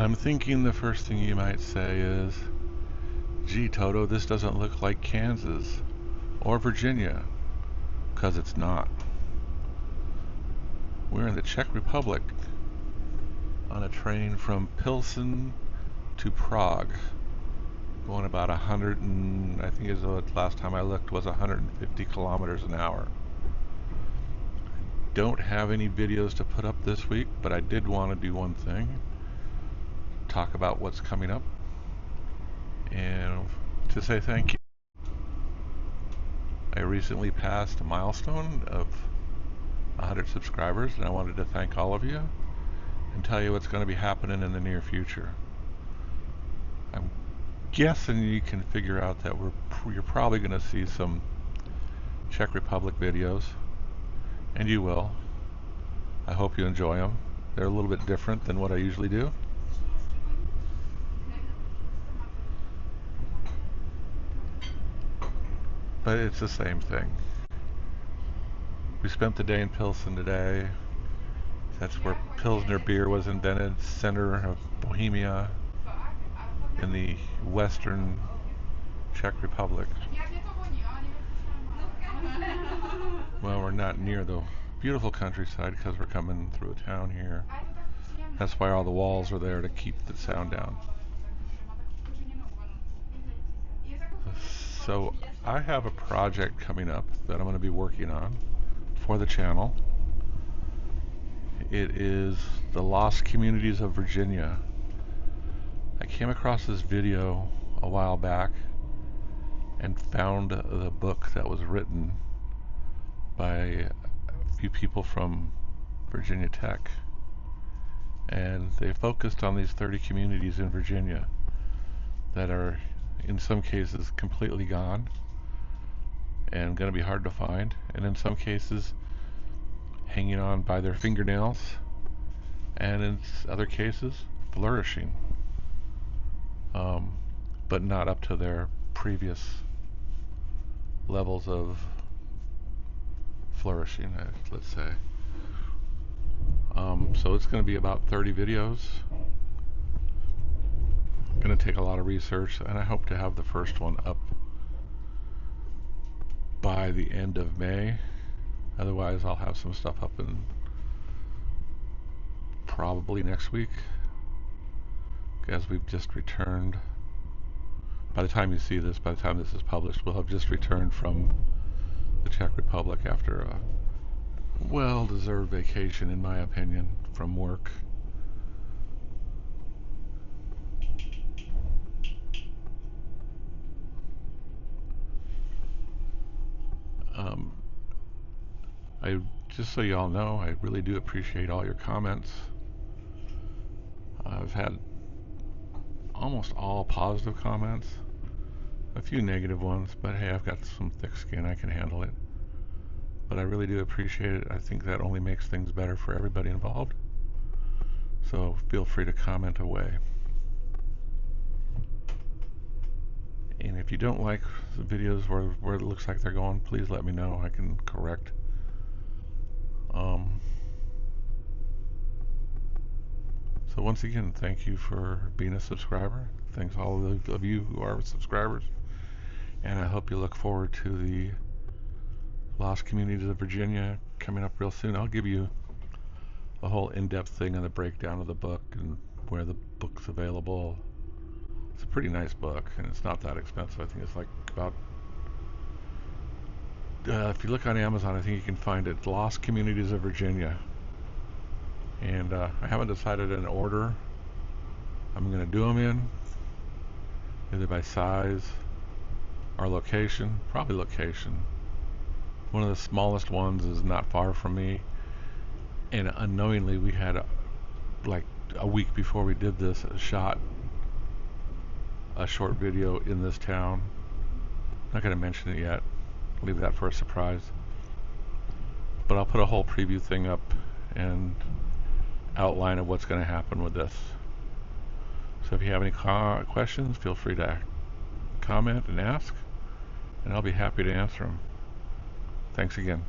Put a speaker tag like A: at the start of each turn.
A: I'm thinking the first thing you might say is, gee, Toto, this doesn't look like Kansas or Virginia, because it's not. We're in the Czech Republic on a train from Pilsen to Prague, going about 100 and I think it was the last time I looked was 150 kilometers an hour. Don't have any videos to put up this week, but I did want to do one thing, talk about what's coming up, and to say thank you. I recently passed a milestone of 100 subscribers, and I wanted to thank all of you and tell you what's going to be happening in the near future. I'm guessing you can figure out that you're probably going to see some Czech Republic videos, and you will. I hope you enjoy them. They're a little bit different than what I usually do. But it's the same thing. We spent the day in Pilsen today. That's where Pilsner beer was invented, center of Bohemia in the western Czech Republic. Well, we're not near the beautiful countryside because we're coming through a town here. That's why all the walls are there to keep the sound down. So I have a project coming up that I'm going to be working on for the channel. It is the Lost Communities of Virginia. I came across this video a while back and found the book that was written by a few people from Virginia Tech, and they focused on these 30 communities in Virginia that are in some cases completely gone and going to be hard to find, and in some cases hanging on by their fingernails, and in other cases flourishing, but not up to their previous levels of flourishing, let's say. So it's going to be about 30 videos. Going to take a lot of research, and I hope to have the first one up by the end of May. Otherwise, I'll have some stuff up in probably next week, as we've just returned. By the time you see this, by the time this is published, we'll have just returned from the Czech Republic after a well-deserved vacation, in my opinion, from work. Just so you all know, I really do appreciate all your comments. I've had almost all positive comments, a few negative ones, but hey, I've got some thick skin, I can handle it. But I really do appreciate it. I think that only makes things better for everybody involved. So feel free to comment away. And if you don't like the videos where it looks like they're going, please let me know. I can correct. So once again, thank you for being a subscriber. Thanks all of you who are subscribers. And I hope you look forward to the Lost Communities of Virginia coming up real soon. I'll give you a whole in-depth thing on the breakdown of the book and where the book's available. It's a pretty nice book, and it's not that expensive. I think it's like about, if you look on Amazon, I think you can find it, Lost Communities of Virginia. And I haven't decided an order I'm going to do them in, either by size or location. Probably location. One of the smallest ones is not far from me, and unknowingly we had like a week before we did this, shot a short video in this town. Not going to mention it yet, leave that for a surprise, but I'll put a whole preview thing up and outline of what's going to happen with this. So if you have any questions, feel free to comment and ask, and I'll be happy to answer them. Thanks again.